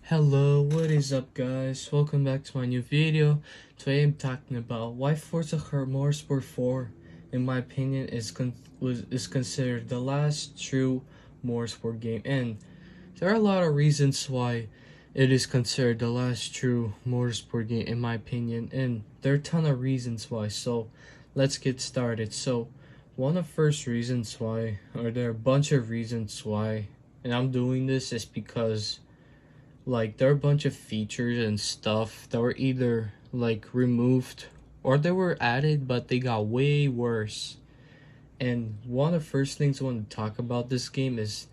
Hello, what is up guys? Welcome back to my new video. Today I'm talking about why Forza Motorsport 4, in my opinion, is considered the last true motorsport game. And there are a lot of reasons why it is considered the last true motorsport game in my opinion. And there are a ton of reasons why. So let's get started. So one of the first reasons why, or there are a bunch of reasons why, and I'm doing this is because there are a bunch of features and stuff that were either removed or they were added but they got way worse. And one of the first things I want to talk about this game is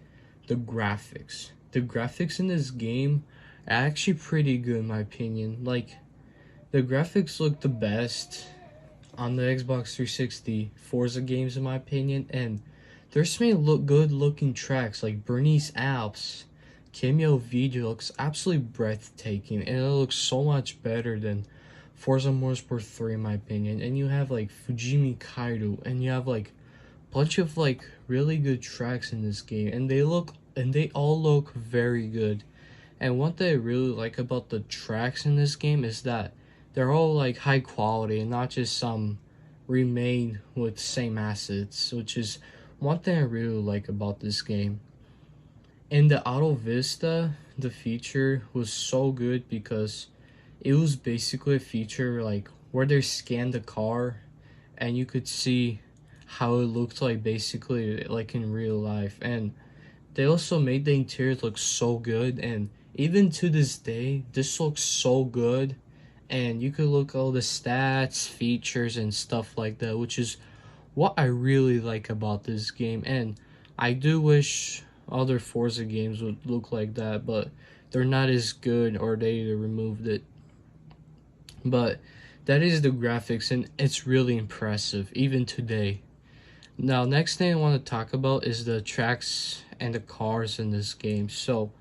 the graphics. The graphics in this game are actually pretty good in my opinion. The graphics look the best on the Xbox 360 Forza games in my opinion, and there's so many good looking tracks like Bernese Alps. Cameo video looks absolutely breathtaking, and it looks so much better than Forza Motorsport 3 in my opinion. And you have Fujimi Kaido, and you have a bunch of really good tracks in this game, and they all look very good. And one thing I really like about the tracks in this game is that they're all high quality and not just some remade with same assets, which is one thing I really like about this game. In the Auto Vista, the feature was so good because it was basically a feature where they scanned the car and you could see how it looked basically in real life. And they also made the interiors look so good, and even to this day this looks so good. And you could look all the stats, features and stuff like that, which is what I really like about this game. And I do wish other Forza games would look like that, but they're not as good or they removed it. But that is the graphics, and it's really impressive even today. Now, next thing I want to talk about is the tracks and the cars in this game. So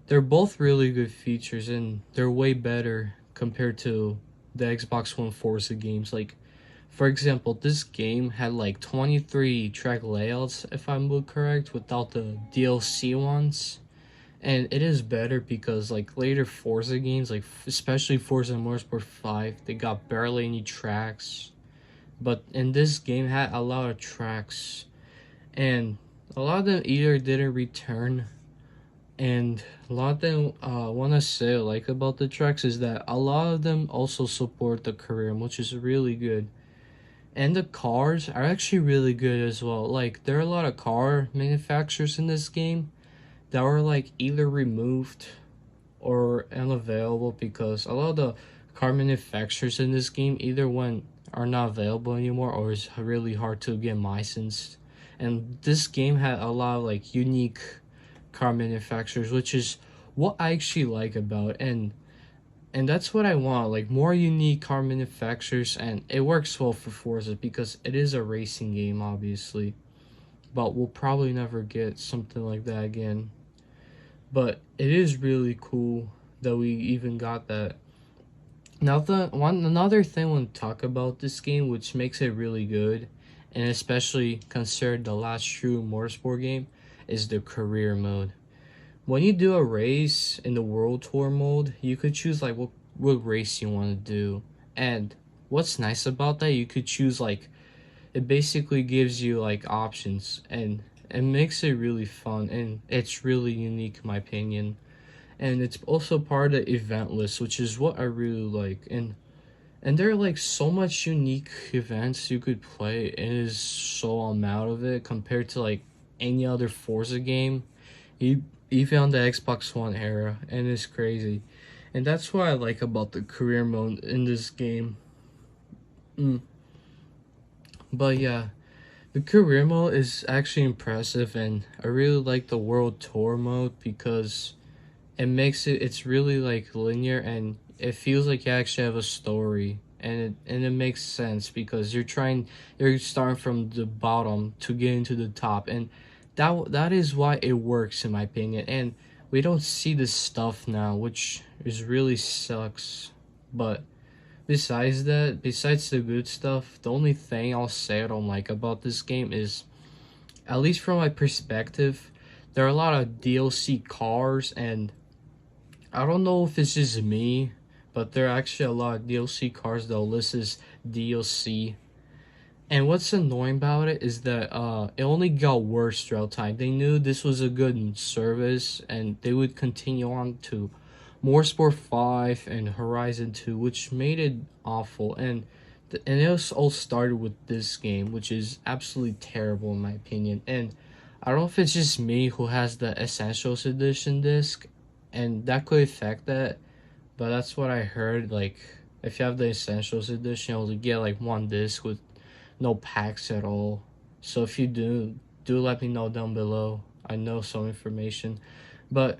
they're both really good features, and they're way better compared to the Xbox One Forza games. For example, this game had 23 track layouts, if I'm correct, without the DLC ones. And it is better because later Forza games, especially Forza Motorsport 5, they got barely any tracks. But in this game had a lot of tracks, and a lot of them either didn't return, and a lot of them want to say about the tracks is that a lot of them also support the career, which is really good. And the cars are actually really good as well. There are a lot of car manufacturers in this game that were either removed or unavailable, because a lot of the car manufacturers in this game either are not available anymore or is really hard to get licensed. And this game had a lot of unique car manufacturers, which is what I actually like about it. And that's what I want, more unique car manufacturers. And it works well for Forza because it is a racing game, obviously, but we'll probably never get something like that again. But it is really cool that we even got that. Now, another thing I want to talk about this game, which makes it really good, and especially considered the last true motorsport game, is the career mode. When you do a race in the World Tour mode, you could choose what race you want to do. And what's nice about that, you could choose it basically gives you options, and it makes it really fun, and it's really unique in my opinion. And it's also part of the event list, which is what I really like. And there are so much unique events you could play, and it is so I'm out of it compared to any other Forza game, even on the Xbox One era, and it's crazy. And that's what I like about the career mode in this game. But yeah, the career mode is actually impressive, and I really like the World Tour mode because it's really linear, and it feels like you actually have a story, and it makes sense because you're starting from the bottom to get into the top, and that is why it works in my opinion. And we don't see this stuff now, which is really sucks. But besides the good stuff, the only thing I'll say I don't like about this game is, at least from my perspective, there are a lot of DLC cars and I don't know if it's just me, but there are actually a lot of DLC cars that list as DLC. And what's annoying about it is that it only got worse throughout time. They knew this was a good service, and they would continue on to Motorsport 5 and Horizon 2, which made it awful. And it was all started with this game, which is absolutely terrible in my opinion. And I don't know if it's just me who has the Essentials Edition disc, and that could affect that. But that's what I heard. Like, if you have the Essentials Edition, you'll get like one disc with no packs at all. So if you do let me know down below. I know some information. But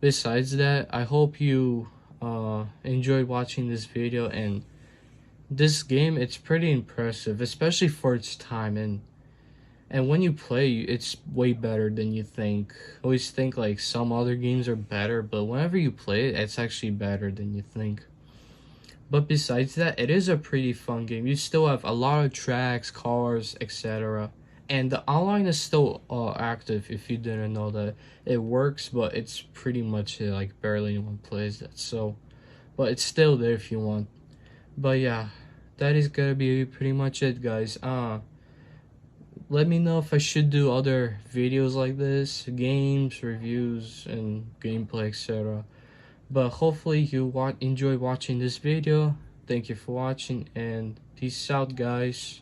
besides that, I hope you enjoyed watching this video. And this game, it's pretty impressive, especially for its time. And when you play, it's way better than you think. I always think like some other games are better, but whenever you play it, it's actually better than you think. But besides that, it is a pretty fun game. You still have a lot of tracks, cars, etc. And the online is still active. If you didn't know that, it works, but it's pretty much like barely anyone plays that. So, but it's still there if you want. But yeah, that is gonna be pretty much it, guys. Let me know if I should do other videos like this, games, reviews, and gameplay, etc. But hopefully you enjoy watching this video. Thank you for watching, and peace out, guys.